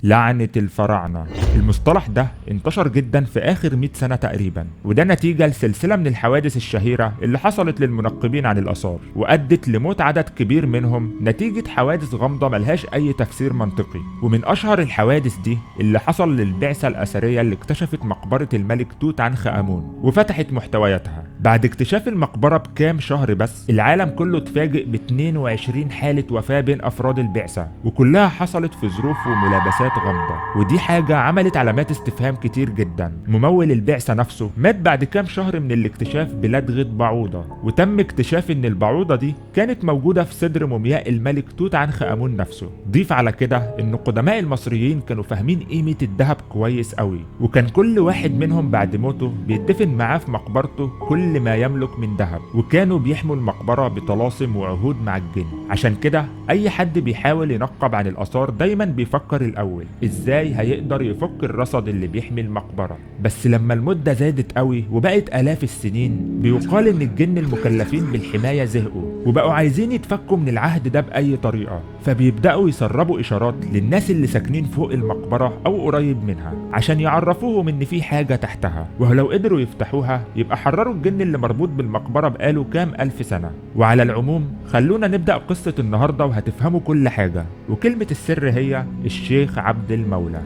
لعنة الفراعنة. المصطلح ده انتشر جدا في آخر 100 سنة تقريبا، وده نتيجة لسلسلة من الحوادث الشهيرة اللي حصلت للمنقبين عن الآثار وأدت لموت عدد كبير منهم نتيجة حوادث غامضة ملهاش أي تفسير منطقي. ومن أشهر الحوادث دي اللي حصل للبعثة الأثرية اللي اكتشفت مقبرة الملك توت عنخ آمون وفتحت محتوياتها. بعد اكتشاف المقبرة بكام شهر بس، العالم كله اتفاجئ ب 22 حالة وفاة بين أفراد البعثة، وكلها حصلت في ظروف وملابسات غامضة. ودي حاجة عملت علامات استفهام كتير جدا. ممول البعثة نفسه مات بعد كام شهر من الاكتشاف بلدغة بعوضة، وتم اكتشاف ان البعوضة دي كانت موجودة في صدر مومياء الملك توت عنخ آمون نفسه. ضيف على كده ان قدماء المصريين كانوا فاهمين قيمة الذهب كويس قوي، وكان كل واحد منهم بعد موته بيدفن معاه في مقبرته كل ما يملك من ذهب، وكانوا بيحموا المقبرة بطلاسم وعهود مع الجن. عشان كده اي حد بيحاول ينقب عن الآثار دايما بيفكر الاول ازاي هيقدر يفك الرصد اللي بيحمي المقبرة. بس لما المدة زادت قوي وبقت آلاف السنين، بيقال ان الجن المكلفين بالحماية زهقوا وبقوا عايزين يتفكوا من العهد ده بأي طريقة، فبيبدأوا يسربوا إشارات للناس اللي ساكنين فوق المقبرة أو قريب منها عشان يعرفوهم ان في حاجة تحتها، ولو قدروا يفتحوها يبقى حرروا الجن اللي مربوط بالمقبرة بقاله كام ألف سنة. وعلى العموم خلونا نبدأ قصة النهاردة وهتفهموا كل حاجة، وكلمة السر هي الشيخ عبد المولى.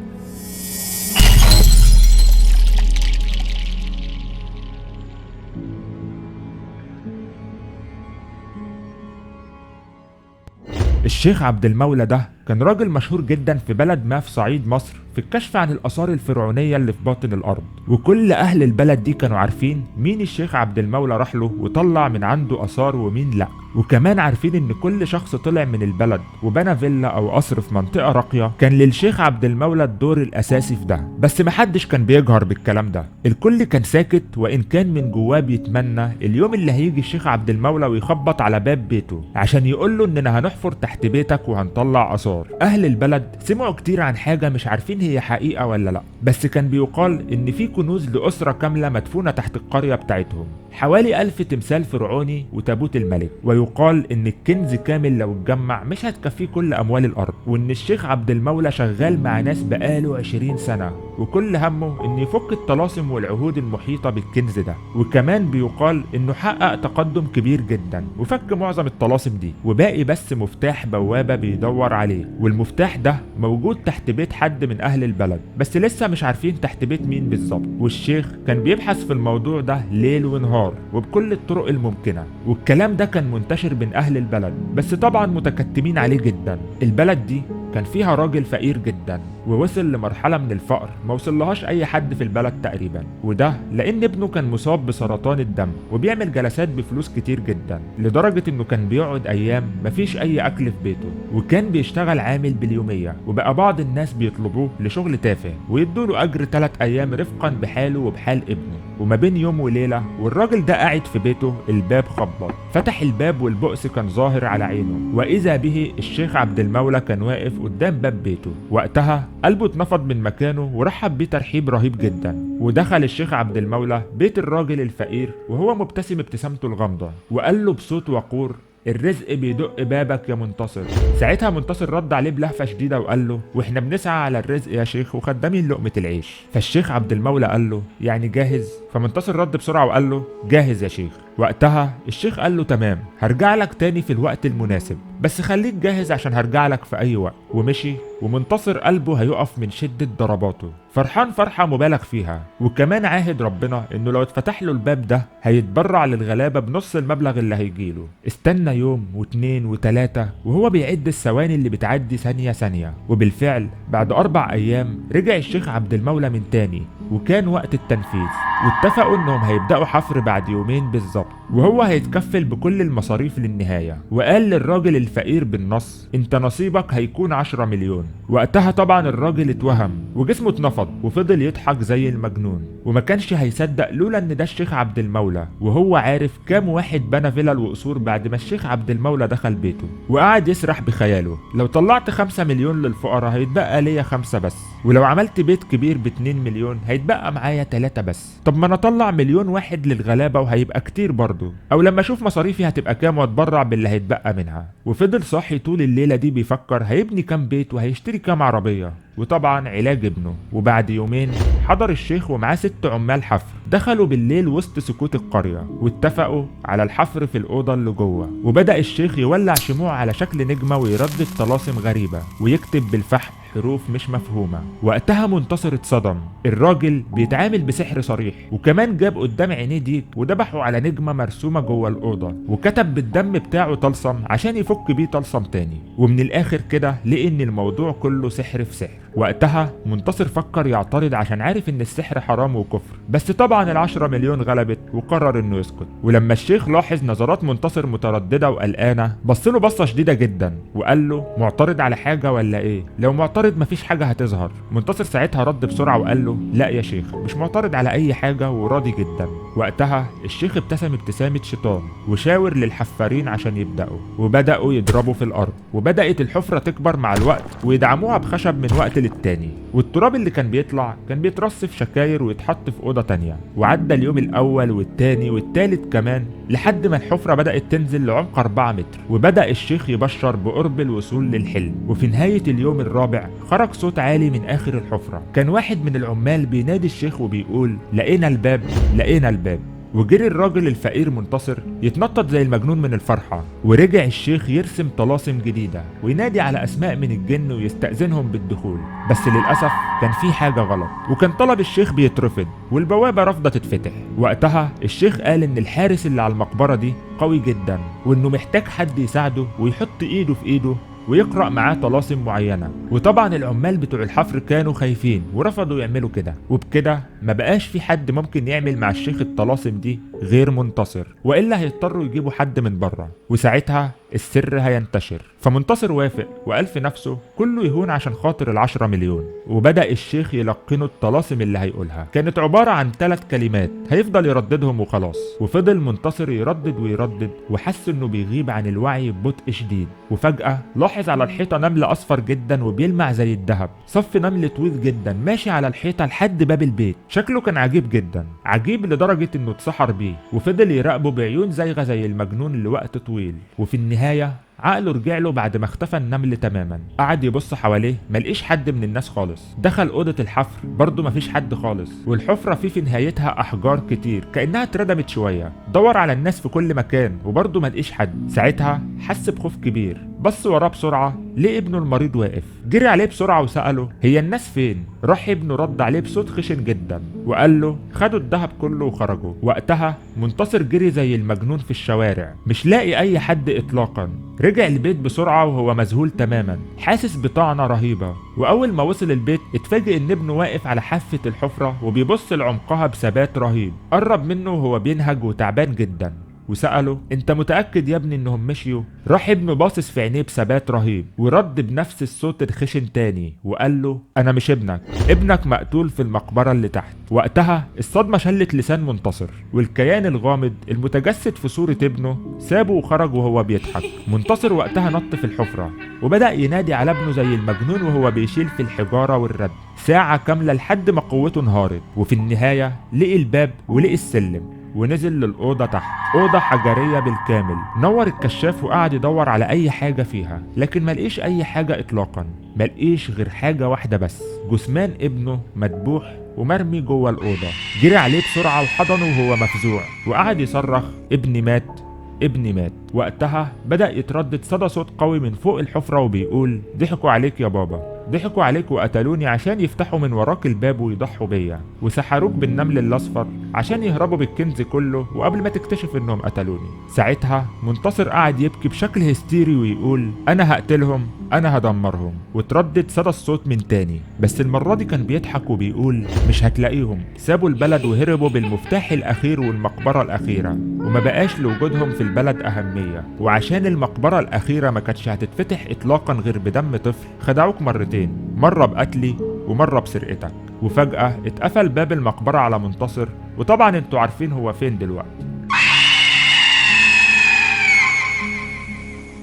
الشيخ عبد المولى ده كان راجل مشهور جدا في بلد ما في صعيد مصر في الكشف عن الآثار الفرعونية اللي في باطن الأرض، وكل أهل البلد دي كانوا عارفين مين الشيخ عبد المولى راح له وطلع من عنده آثار ومين لأ، وكمان عارفين إن كل شخص طلع من البلد وبنى فيلا أو قصر في منطقة راقية كان للشيخ عبد المولى الدور الأساسي في ده. بس محدش كان بيجهر بالكلام ده، الكل كان ساكت، وإن كان من جواه بيتمنى اليوم اللي هيجي الشيخ عبد المولى ويخبط على باب بيته عشان يقول له إننا هنحفر تحت بيتك وهنطلع آثار. أهل البلد سمعوا كتير عن حاجة مش عارفين هي حقيقة ولا لأ، بس كان بيقال إن في كنوز لأسرة كاملة مدفونة تحت القرية بتاعتهم، حوالي 1000 تمثال فرعوني وتابوت الملك، ويقال إن الكنز كامل لو اتجمع مش هتكفيه كل أموال الأرض، وإن الشيخ عبد المولى شغال مع ناس بقاله 20 سنة وكل همه إن يفك الطلاسم والعهود المحيطة بالكنز ده. وكمان بيقال إنه حقق تقدم كبير جدا وفك معظم الطلاسم دي، وباقي بس مفتاح بوابة بيدور عليه، والمفتاح ده موجود تحت بيت حد من أهل البلد، بس لسه مش عارفين تحت بيت مين بالظبط. والشيخ كان بيبحث في الموضوع ده ليل ونهار وبكل الطرق الممكنة، والكلام ده كان منتشر بين أهل البلد، بس طبعا متكتمين عليه جدا. البلد دي كان فيها راجل فقير جدا ووصل لمرحلة من الفقر ما وصلهاش أي حد في البلد تقريبا، وده لأن ابنه كان مصاب بسرطان الدم وبيعمل جلسات بفلوس كتير جدا، لدرجة إنه كان بيقعد أيام مفيش أي أكل في بيته، وكان بيشتغل عامل باليومية، وبقى بعض الناس بيطلبوه لشغل تافه ويدوله أجر 3 أيام رفقا بحاله وبحال ابنه. وما بين يوم وليلة والراجل ده قاعد في بيته الباب خبط، فتح الباب والبؤس كان ظاهر على عينه، وإذا به الشيخ عبد المولى كان واقف قدام باب بيته. وقتها قلبه اتنفض من مكانه ورحب بيه ترحيب رهيب جدا، ودخل الشيخ عبد المولى بيت الراجل الفقير وهو مبتسم ابتسامته الغامضة، وقال له بصوت وقور: الرزق بيدق بابك يا منتصر. ساعتها منتصر رد عليه بلهفة شديدة وقال له: واحنا بنسعى على الرزق يا شيخ وخدامين لقمة العيش. فالشيخ عبد المولى قال له: يعني جاهز؟ فمنتصر رد بسرعة وقال له: جاهز يا شيخ. وقتها الشيخ قال له: تمام، هرجع لك تاني في الوقت المناسب، بس خليك جاهز عشان هرجع لك في اي وقت. ومشي، ومنتصر قلبه هيقف من شدة ضرباته، فرحان فرحة مبالغ فيها، وكمان عاهد ربنا انه لو اتفتح له الباب ده هيتبرع للغلابة بنص المبلغ اللي هيجيله. استنى يوم واتنين وتلاتة وهو بيعد الثواني اللي بتعدي ثانية ثانية، وبالفعل بعد 4 أيام رجع الشيخ عبد المولى من تاني، وكان وقت التنفيذ، واتفقوا انهم هيبدأوا حفر بعد يومين بالظبط، وهو هيتكفل بكل المصاريف للنهاية. وقال للراجل الفقير بالنص: انت نصيبك هيكون 10 مليون. وقتها طبعا الراجل اتوهم وجسمه اتنفض وفضل يضحك زي المجنون، وما كانش هيصدق لولا ان ده الشيخ عبد المولى، وهو عارف كام واحد بنى فيلل وقصور بعد ما الشيخ عبد المولى دخل بيته. وقعد يسرح بخياله: لو طلعت 5 مليون للفقراء هيتبقى ليا 5 بس، ولو عملت بيت كبير ب2 مليون هيتبقى معايا 3 بس، طب ما انا اطلع 1,000,000 للغلابة وهيبقى كتير برضه، او لما اشوف مصاريفي هتبقى كام واتبرع باللي هيتبقى منها. وفضل صاحي طول الليلة دي بيفكر هيبني كام بيت وهيشتري كام عربية، وطبعا علاج ابنه. وبعد يومين حضر الشيخ ومعاه 6 عمال حفر، دخلوا بالليل وسط سكوت القرية واتفقوا على الحفر في الأوضة اللي جوه. وبدأ الشيخ يولع شموع على شكل نجمة ويردد طلاسم غريبة ويكتب بالفحم حروف مش مفهومة. وقتها منتصر اتصدم، الراجل بيتعامل بسحر صريح، وكمان جاب قدام عينيه ديك وذبحه على نجمة مرسومة جوه الأوضة، وكتب بالدم بتاعه طلسم عشان يفك بيه طلسم تاني. ومن الآخر كده لقى إن الموضوع كله سحر في سحر. وقتها منتصر فكر يعترض عشان عارف ان السحر حرام وكفر، بس طبعا ال10 مليون غلبت وقرر انه يسكت. ولما الشيخ لاحظ نظرات منتصر متردده وقلقانه بصله بصه شديده جدا وقال له معترض على حاجه ولا ايه؟ لو معترض مفيش حاجه هتظهر. منتصر ساعتها رد بسرعه وقال له لا يا شيخ، مش معترض على اي حاجه وراضي جدا. وقتها الشيخ ابتسم ابتسامه شيطان وشاور للحفارين عشان يبداوا، وبداوا يضربوا في الارض، وبدات الحفره تكبر مع الوقت ويدعموها بخشب من وقت للتاني. والتراب اللي كان بيطلع كان بيترص في شكاير ويتحط في اوضه تانيه. وعدى اليوم الاول والتاني والتالت كمان لحد ما الحفره بدات تنزل لعمق 4 متر، وبدا الشيخ يبشر بقرب الوصول للحلم. وفي نهايه اليوم الرابع خرج صوت عالي من اخر الحفره، كان واحد من العمال بينادي الشيخ وبيقول لقينا الباب، لقينا الباب. وجري الراجل الفقير منتصر يتنطط زي المجنون من الفرحة. ورجع الشيخ يرسم طلاسم جديدة وينادي على أسماء من الجن ويستأذنهم بالدخول، بس للأسف كان في حاجة غلط، وكان طلب الشيخ بيترفض والبوابة رافضة تتفتح. وقتها الشيخ قال إن الحارس اللي على المقبرة دي قوي جدا، وإنه محتاج حد يساعده ويحط إيده في إيده ويقرأ معاه طلاسم معينة. وطبعا العمال بتوع الحفر كانوا خايفين ورفضوا يعملوا كده، وبكده ما بقاش في حد ممكن يعمل مع الشيخ الطلاسم دي غير منتصر، وإلا هيضطروا يجيبوا حد من بره، وساعتها السر هينتشر. فمنتصر وافق وقال في نفسه كله يهون عشان خاطر ال10 مليون. وبدأ الشيخ يلقنه الطلاسم اللي هيقولها، كانت عبارة عن 3 كلمات هيفضل يرددهم وخلاص. وفضل منتصر يردد ويردد وحس انه بيغيب عن الوعي ببطء شديد. وفجأة لاحظ على الحيطة نمل أصفر جدا وبيلمع زي الذهب، صف نمل طويل جدا ماشي على الحيطة لحد باب البيت. شكله كان عجيب جدا، عجيب لدرجة انه اتسحر بيه، وفضل يراقبه بعيون زايغة زي المجنون لوقت طويل. وفي النهاية عقله رجع له بعد ما اختفى النمل تماما. قعد يبص حواليه ملقيش حد من الناس خالص. دخل اوضه الحفر برضه مفيش حد خالص، والحفره في نهايتها احجار كتير كانها اتردمت شويه. دور على الناس في كل مكان وبرضه ملقيش حد. ساعتها حس بخوف كبير، بص وراه بسرعه لقى ابنه المريض واقف. جري عليه بسرعه وساله هي الناس فين؟ راح ابنه رد عليه بصوت خشن جدا وقال له خدوا الذهب كله وخرجوا. وقتها منتصر جري زي المجنون في الشوارع مش لاقي اي حد اطلاقا. رجع البيت بسرعة وهو مذهول تماما، حاسس بطعنة رهيبة. وأول ما وصل البيت اتفاجئ إن ابنه واقف على حافة الحفرة وبيبص لعمقها بثبات رهيب. قرب منه وهو بينهج وتعبان جدا وسأله انت متأكد يا ابني انهم مشيوا؟ راح ابنه باصص في عينيه بثبات رهيب ورد بنفس الصوت الخشن تاني وقال له انا مش ابنك، ابنك مقتول في المقبرة اللي تحت. وقتها الصدمة شلت لسان منتصر، والكيان الغامض المتجسد في صورة ابنه سابه وخرج وهو بيضحك. منتصر وقتها نط في الحفرة وبدأ ينادي على ابنه زي المجنون وهو بيشيل في الحجارة والرد ساعة كاملة لحد ما قوته انهارت. وفي النهاية لقي الباب ولقي السلم ونزل للأوضة تحت، أوضة حجرية بالكامل. نور الكشاف وقعد يدور على أي حاجة فيها لكن ملقيش أي حاجة إطلاقا. ملقيش غير حاجة واحدة بس، جثمان ابنه مدبوح ومرمي جوه الأوضة. جري عليه بسرعة وحضنه وهو مفزوع وقعد يصرخ ابني مات، ابني مات. وقتها بدأ يتردد صدى صوت قوي من فوق الحفرة وبيقول ضحكوا عليك يا بابا، ضحكوا عليك وقتلوني عشان يفتحوا من وراك الباب ويضحوا بيا، وسحروك بالنمل الاصفر عشان يهربوا بالكنز كله وقبل ما تكتشف انهم قتلوني. ساعتها منتصر قعد يبكي بشكل هستيري ويقول انا هقتلهم، انا هدمرهم. وتردد صدى الصوت من تاني بس المرة دي كان بيضحك وبيقول مش هتلاقيهم، سابوا البلد وهربوا بالمفتاح الاخير والمقبرة الاخيرة، وما بقاش لوجودهم في البلد اهمية. وعشان المقبرة الاخيرة ما كانتش هتتفتح اطلاقا غير بدم طفل، خدعوك مرتين، مرة بقتلي ومرة بسرقتك. وفجأة اتقفل باب المقبرة على منتصر، وطبعا انتوا عارفين هو فين دلوقتي.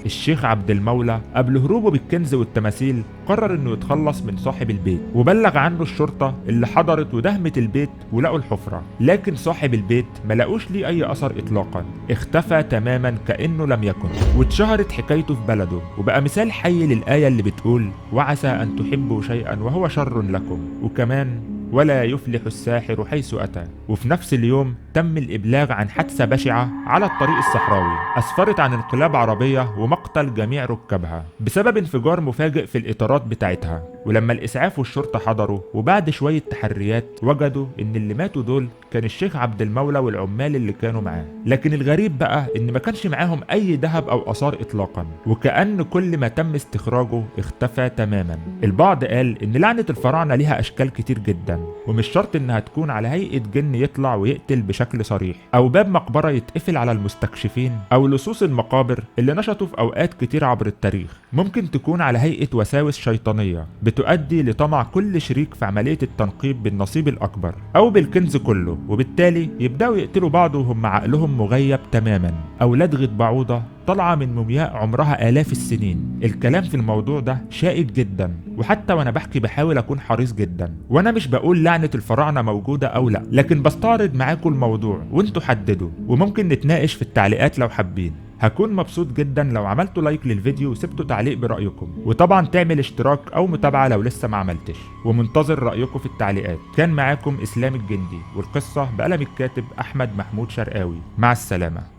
الشيخ عبد المولى قبل هروبه بالكنز والتماثيل قرر انه يتخلص من صاحب البيت، وبلغ عنه الشرطة اللي حضرت ودهمت البيت ولقوا الحفرة، لكن صاحب البيت ما لقوش ليه اي اثر اطلاقا، اختفى تماما كأنه لم يكن. واتشهرت حكايته في بلده وبقى مثال حي للآية اللي بتقول وعسى ان تحبوا شيئا وهو شر لكم، وكمان ولا يفلح الساحر حيث أتى. وفي نفس اليوم تم الإبلاغ عن حادثة بشعة على الطريق الصحراوي أسفرت عن انقلاب عربية ومقتل جميع ركابها بسبب انفجار مفاجئ في الإطارات بتاعتها. ولما الإسعاف والشرطة حضروا وبعد شوية تحريات وجدوا إن اللي ماتوا دول كان الشيخ عبد المولى والعمال اللي كانوا معاه، لكن الغريب بقى إن ما كانش معاهم أي ذهب أو آثار إطلاقا، وكأن كل ما تم استخراجه اختفى تماما. البعض قال إن لعنة الفراعنة ليها أشكال كتير جدا، ومش شرط إنها تكون على هيئة جن يطلع ويقتل بشكل صريح، أو باب مقبرة يتقفل على المستكشفين، أو لصوص المقابر اللي نشطوا في أوقات كتير عبر التاريخ. ممكن تكون على هيئة وساوس شيطانية بتؤدي لطمع كل شريك في عملية التنقيب بالنصيب الأكبر أو بالكنز كله، وبالتالي يبدأوا يقتلوا بعض وهم عقلهم مغيب تماما، أو لدغة بعوضة طالعة من مومياء عمرها آلاف السنين. الكلام في الموضوع ده شائك جدا، وحتى وانا بحكي بحاول اكون حريص جدا، وانا مش بقول لعنة الفراعنة موجودة او لا، لكن بستعرض معاكم الموضوع وانتوا حددوا، وممكن نتناقش في التعليقات لو حابين. هكون مبسوط جدا لو عملتوا لايك للفيديو وسبتوا تعليق برأيكم، وطبعا تعمل اشتراك او متابعة لو لسه ما عملتش، ومنتظر رأيكم في التعليقات. كان معاكم اسلام الجندي، والقصة بقلم الكاتب احمد محمود شرقاوي. مع السلامة.